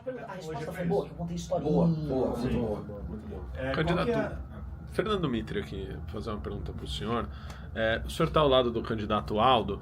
A resposta foi boa, que eu contei historinha. Boa, muito boa. Candidato Fernando Mitre aqui, fazer uma pergunta para o senhor. O senhor está ao lado do candidato Aldo.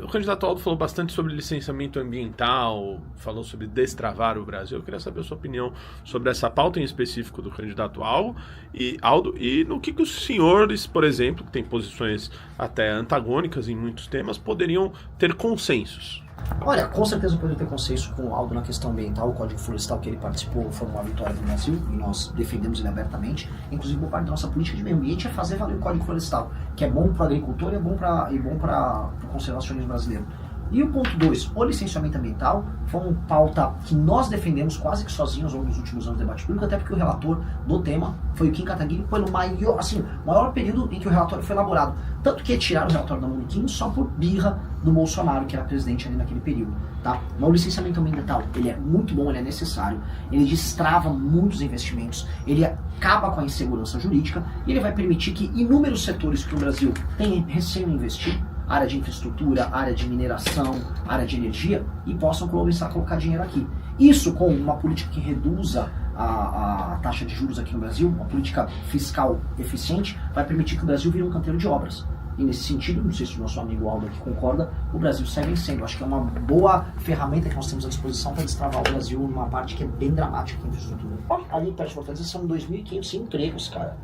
O candidato Aldo falou bastante sobre licenciamento ambiental, falou sobre destravar o Brasil. Eu queria saber a sua opinião sobre essa pauta em específico do candidato Aldo e no que os senhores, por exemplo, que têm posições até antagônicas em muitos temas, poderiam ter consensos. Olha, com certeza eu poderia ter consenso com o Aldo na questão ambiental. O Código Florestal que ele participou foi uma vitória do Brasil e nós defendemos ele abertamente. Inclusive, boa parte da nossa política de meio ambiente é fazer valer o Código Florestal, que é bom para o agricultor e é bom para o conservacionismo brasileiro. E o ponto 2, o licenciamento ambiental, foi uma pauta que nós defendemos quase que sozinhos ao longo dos últimos anos do debate público, até porque o relator do tema foi o Kim Kataguiri, pelo maior período em que o relatório foi elaborado. Tanto que tiraram o relatório da mão do Kim só por birra do Bolsonaro, que era presidente ali naquele período. Tá? Mas o licenciamento ambiental, ele é muito bom, ele é necessário, ele destrava muitos investimentos, ele acaba com a insegurança jurídica e ele vai permitir que inúmeros setores que o Brasil tem receio em investir, área de infraestrutura, área de mineração, área de energia, e possam começar a colocar dinheiro aqui. Isso com uma política que reduza a taxa de juros aqui no Brasil, uma política fiscal eficiente, vai permitir que o Brasil vire um canteiro de obras. E nesse sentido, não sei se o nosso amigo Aldo aqui concorda, o Brasil sai vencendo. Acho que é uma boa ferramenta que nós temos à disposição para destravar o Brasil numa parte que é bem dramática em infraestrutura. Ali perto de Fortaleza são 2.500 empregos, cara.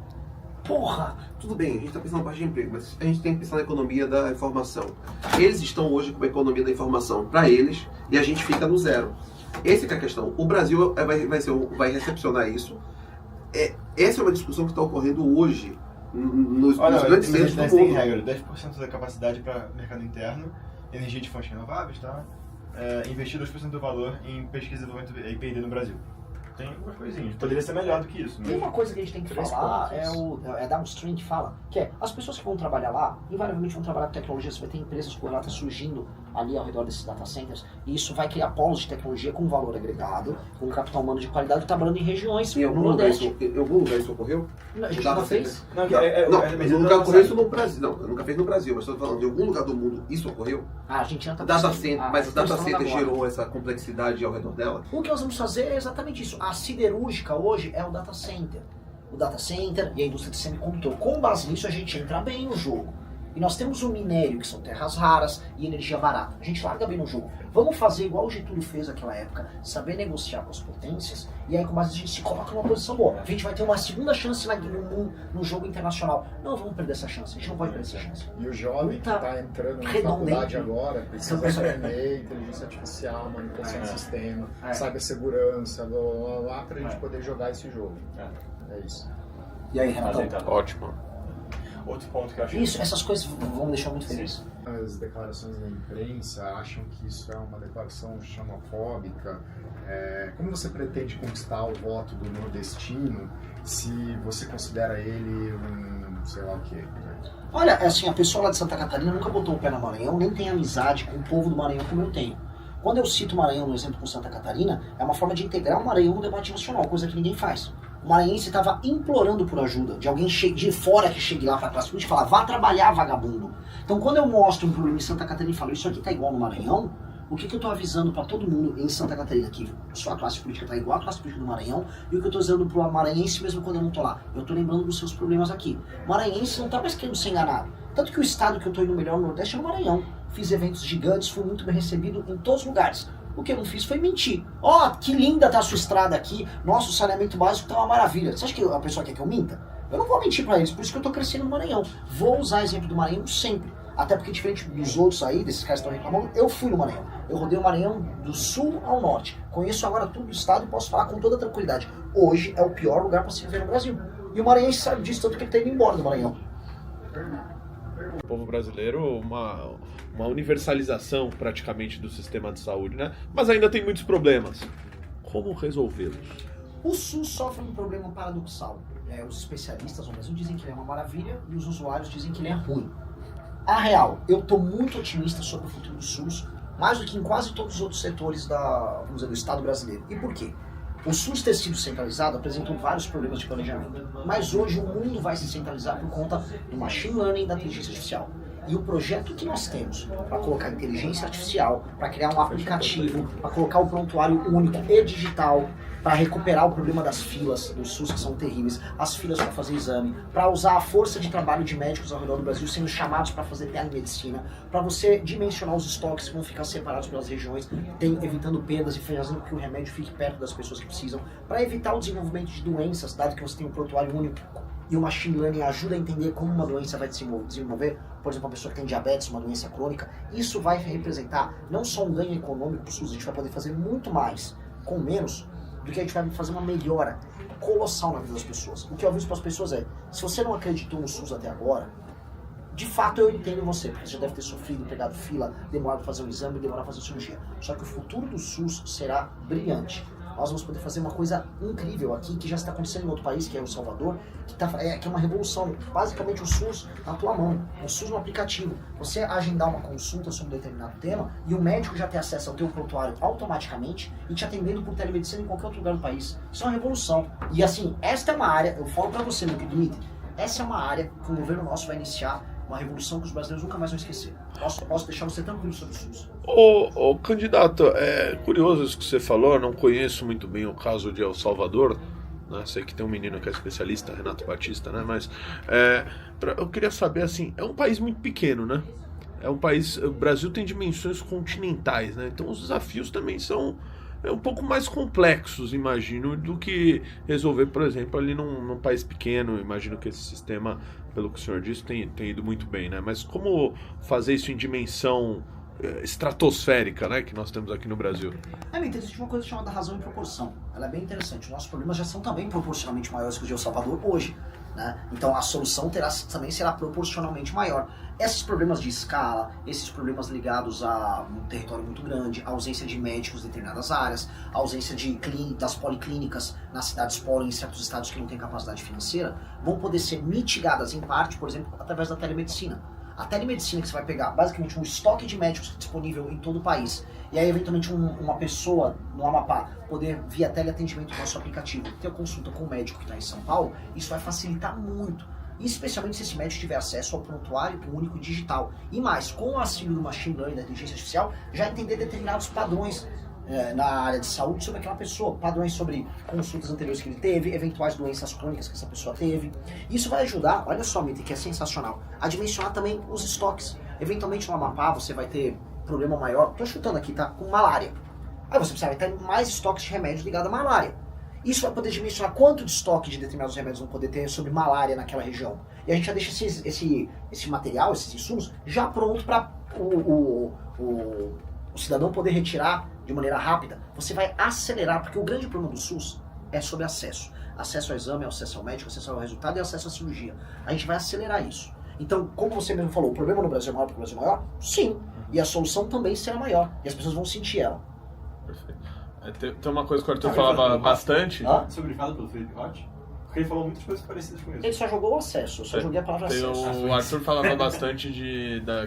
Porra! Tudo bem, a gente está pensando na parte de emprego, mas a gente tem que pensar na economia da informação. Eles estão hoje com a economia da informação para eles e a gente fica no zero. Essa é a questão. O Brasil vai recepcionar isso. Essa é uma discussão que está ocorrendo hoje nos grandes centros do mundo. Tem regra, 10% da capacidade para mercado interno, energia de fontes renováveis, tá? Investir 2% do valor em pesquisa e desenvolvimento e P&D no Brasil. Tem algumas coisinhas. Poderia ser melhor do que isso. Tem uma coisa que a gente tem que falar, é downstream que fala, que é, as pessoas que vão trabalhar lá, invariavelmente vão trabalhar com tecnologia, você vai ter empresas correlatas surgindo ali ao redor desses data centers, e isso vai criar polos de tecnologia com valor agregado, com capital humano de qualidade, trabalhando em regiões no Nordeste. Em algum lugar isso ocorreu? A gente nunca fez? Não, nunca ocorreu isso no Brasil. Não, eu nunca fiz no Brasil, mas estou falando, de algum lugar do mundo isso ocorreu? A Argentina está Data center, mas o data center gerou essa complexidade ao redor dela? O que nós vamos fazer é exatamente isso. A siderúrgica hoje é o data center. O data center e a indústria de semicondutor. Com base nisso, a gente entra bem no jogo. E nós temos o minério, que são terras raras, e energia barata. A gente larga bem no jogo. Vamos fazer igual o Getúlio fez naquela época, saber negociar com as potências, e aí com base a gente se coloca numa posição boa. A gente vai ter uma segunda chance no jogo internacional. Não vamos perder essa chance, a gente não pode perder essa chance. E o jovem que está entrando na faculdade agora, precisa aprender inteligência artificial, manipulação de sistema, cibersegurança, para a gente poder jogar esse jogo. É isso. E aí, Renato? Ótimo. Outro ponto que eu acho... Isso, essas coisas vão deixar muito feliz. As declarações da imprensa acham que isso é uma declaração xenofóbica. Como você pretende conquistar o voto do nordestino se você considera ele um sei lá o quê? Olha, assim, a pessoa lá de Santa Catarina nunca botou o pé no Maranhão, nem tem amizade com o povo do Maranhão como eu tenho. Quando eu cito o Maranhão no exemplo com Santa Catarina, é uma forma de integrar o Maranhão no debate nacional, coisa que ninguém faz. O maranhense estava implorando por ajuda de alguém de fora que chegue lá para a classe política e falar, vá trabalhar, vagabundo. Então quando eu mostro um problema em Santa Catarina e falo, isso aqui tá igual no Maranhão, o que eu estou avisando para todo mundo em Santa Catarina que sua classe política está igual à classe política do Maranhão, e o que eu estou dizendo para o maranhense mesmo quando eu não estou lá, eu estou lembrando dos seus problemas aqui. O maranhense não está mais querendo ser enganado. Tanto que o estado que eu estou indo melhor no Nordeste é o Maranhão. Fiz eventos gigantes, fui muito bem recebido em todos os lugares. O que eu não fiz foi mentir. Que linda tá a sua estrada aqui. Nossa, o saneamento básico tá uma maravilha. Você acha que a pessoa quer que eu minta? Eu não vou mentir pra eles, por isso que eu tô crescendo no Maranhão. Vou usar exemplo do Maranhão sempre. Até porque, diferente dos outros aí, desses caras que estão reclamando, eu fui no Maranhão. Eu rodei o Maranhão do sul ao norte. Conheço agora tudo do estado e posso falar com toda tranquilidade. Hoje é o pior lugar pra se viver no Brasil. E o maranhense sabe disso, tanto que ele tá indo embora do Maranhão. O povo brasileiro, uma universalização praticamente do sistema de saúde, né? Mas ainda tem muitos problemas. Como resolvê-los? O SUS sofre um problema paradoxal. Os especialistas no Brasil dizem que ele é uma maravilha e os usuários dizem que ele é ruim. A real, eu estou muito otimista sobre o futuro do SUS, mais do que em quase todos os outros setores do Estado brasileiro. E por quê? O SUS ter sido centralizado apresentou vários problemas de planejamento, mas hoje o mundo vai se centralizar por conta do machine learning e da inteligência artificial. E o projeto que nós temos para colocar inteligência artificial, para criar um aplicativo, para colocar o prontuário único e digital, para recuperar o problema das filas do SUS, que são terríveis, as filas para fazer exame, para usar a força de trabalho de médicos ao redor do Brasil sendo chamados para fazer telemedicina, para você dimensionar os estoques que vão ficar separados pelas regiões, evitando perdas e fazendo com que o remédio fique perto das pessoas que precisam, para evitar o desenvolvimento de doenças, dado que você tem um prontuário único e o machine learning ajuda a entender como uma doença vai se desenvolver, por exemplo, uma pessoa que tem diabetes, uma doença crônica, isso vai representar não só um ganho econômico para o SUS, a gente vai poder fazer muito mais com menos, do que a gente vai fazer uma melhora colossal na vida das pessoas. O que eu aviso para as pessoas é, se você não acreditou no SUS até agora, de fato eu entendo você, porque você já deve ter sofrido, pegado fila, demorado para fazer um exame, demorado para fazer cirurgia. Só que o futuro do SUS será brilhante. Nós vamos poder fazer uma coisa incrível aqui, que já está acontecendo em outro país, que é o Salvador, que é uma revolução. Basicamente o SUS na tua mão, o SUS no aplicativo. Você agendar uma consulta sobre um determinado tema e o médico já ter acesso ao teu prontuário automaticamente e te atendendo por telemedicina em qualquer outro lugar do país. Isso é uma revolução. E assim, esta é uma área, eu falo para você, meu querido Dmitry, essa é uma área que o governo nosso vai iniciar uma revolução que os brasileiros nunca mais vão esquecer. Posso deixar você tranquilo sobre o SUS. Ô, candidato, é curioso isso que você falou, eu não conheço muito bem o caso de El Salvador, né? Sei que tem um menino que é especialista, Renato Batista, né? Mas eu queria saber, assim, é um país muito pequeno, né? É um país, o Brasil tem dimensões continentais, né? Então os desafios também são um pouco mais complexos, imagino, do que resolver, por exemplo, ali num país pequeno. Imagino que esse sistema, pelo que o senhor disse, tem ido muito bem, né? Mas como fazer isso em dimensão estratosférica, né, que nós temos aqui no Brasil? Existe uma coisa chamada razão e proporção. Ela é bem interessante. Os nossos problemas já são também proporcionalmente maiores que os de El Salvador hoje, né? Então a solução também será proporcionalmente maior. Esses problemas de escala, esses problemas ligados a um território muito grande, a ausência de médicos em determinadas áreas, a ausência das policlínicas nas cidades polo em certos estados que não têm capacidade financeira, vão poder ser mitigadas em parte, por exemplo, através da telemedicina. A telemedicina que você vai pegar, basicamente um estoque de médicos disponível em todo o país, e aí eventualmente uma pessoa no Amapá poder, via teleatendimento do nosso aplicativo, ter consulta com o médico que está em São Paulo, isso vai facilitar muito. Especialmente se esse médico tiver acesso ao prontuário único digital. E mais, com o auxílio do machine learning, da inteligência artificial, já entender determinados padrões na área de saúde sobre aquela pessoa, padrões sobre consultas anteriores que ele teve, eventuais doenças crônicas que essa pessoa teve. Isso vai ajudar, olha só, Mitri, que é sensacional, a dimensionar também os estoques. Eventualmente no Amapá você vai ter problema maior, tô chutando aqui, tá? Com malária. Aí você vai ter mais estoques de remédios ligados à malária. Isso vai poder dimensionar quanto de estoque de determinados remédios vão poder ter sobre malária naquela região. E a gente já deixa esse material, esses insumos, já pronto para o cidadão poder retirar de maneira rápida. Você vai acelerar, porque o grande problema do SUS é sobre acesso. Acesso ao exame, acesso ao médico, acesso ao resultado e acesso à cirurgia. A gente vai acelerar isso. Então, como você mesmo falou, o problema no Brasil é maior porque o Brasil é maior? Sim. E a solução também será maior. E as pessoas vão sentir ela. Perfeito. Tem uma coisa que o Arthur falava bastante. Sobre fala pelo Felipe Roth? Porque ele falou muitas coisas parecidas com isso. Ele só jogou o acesso, eu só joguei a palavra acesso. O Arthur falava bastante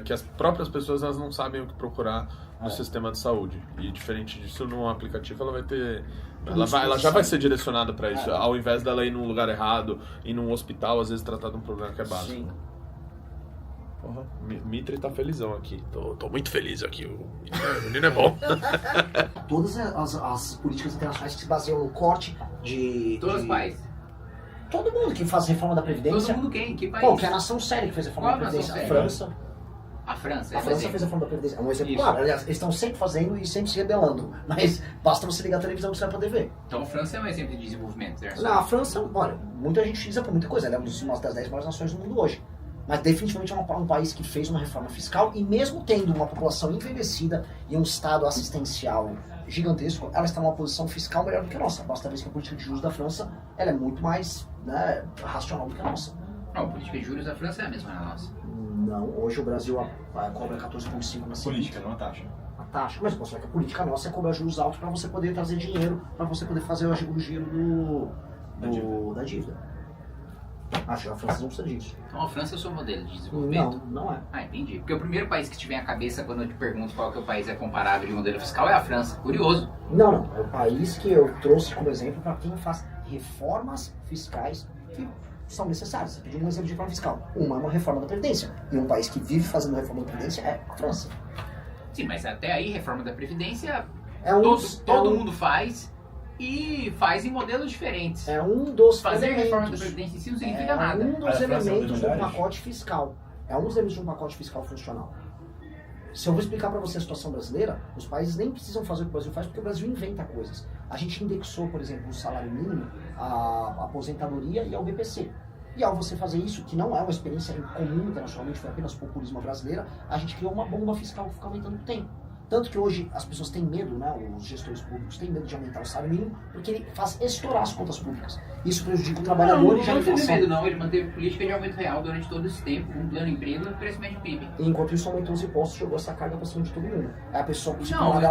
que as próprias pessoas elas não sabem o que procurar no sistema de saúde. E diferente disso, no aplicativo ela vai ter. Ela já vai ser direcionada para isso, ao invés dela ir num lugar errado, ir num hospital, às vezes tratar de um problema que é básico. Sim. Porra, Mitri tá felizão aqui. Tô muito feliz aqui. O menino é bom. Todas as políticas internacionais que se baseiam no corte de... Todos os países. Todo mundo que faz reforma da Previdência. Todo mundo quem? Que país? Qualquer nação séria que fez reforma Qual da Previdência. nação A séria? França. A França. A França fez a reforma da Previdência. É um exemplo Isso. claro. Aliás, eles estão sempre fazendo e sempre se rebelando. Mas basta você ligar a televisão que você vai poder ver. Então a França é um exemplo de desenvolvimento, certo? Não, a França, olha, muita gente utiliza por muita coisa. Ela é uma das 10 maiores nações do mundo hoje. Mas definitivamente é um país que fez uma reforma fiscal e mesmo tendo uma população envelhecida e um estado assistencial gigantesco, ela está numa posição fiscal melhor do que a nossa. Basta ver que a política de juros da França ela é muito mais racional do que a nossa. Não, a política de juros da França é a mesma na nossa. Não, hoje o Brasil cobra 14,5 na Política, não a taxa. a taxa. Mas posso falar que a política nossa é cobrar juros altos para você poder trazer dinheiro, para você poder fazer o giro da dívida. Acho que a França não precisa disso. Então a França é o seu modelo de desenvolvimento? Não é. Ah, entendi. Porque o primeiro país que te vem à cabeça quando eu te pergunto qual que é o país comparável de modelo fiscal é a França. Curioso. Não. É o país que eu trouxe como exemplo para quem faz reformas fiscais que são necessárias. Você pediu um exemplo de reforma fiscal. Uma é uma reforma da Previdência. E um país que vive fazendo reforma da Previdência é a França. Sim, mas até aí, reforma da Previdência, É todo mundo faz e faz em modelos diferentes. É um dos Fazer elementos. reforma da Previdência em si não significa nada. É um dos A França é um dos elementos do melhores. pacote fiscal. É um dos elementos de um pacote fiscal funcional. Se eu vou explicar para você a situação brasileira, os países nem precisam fazer o que o Brasil faz, porque o Brasil inventa coisas. A gente indexou, por exemplo, o salário mínimo, a aposentadoria e ao BPC. E ao você fazer isso, que não é uma experiência comum internacionalmente, foi apenas populismo brasileira, a gente criou uma bomba fiscal que fica aumentando o tempo. Tanto que hoje as pessoas têm medo, né, os gestores públicos têm medo de aumentar o salário mínimo, porque ele faz estourar as contas públicas. Isso prejudica o trabalhador e gera Não teve inflação. medo, não. Ele manteve política de aumento real durante todo esse tempo, com plano emprego e crescimento de PIB. E enquanto isso aumentou os impostos, jogou essa carga para cima de todo mundo. Aí a pessoa, Não, ela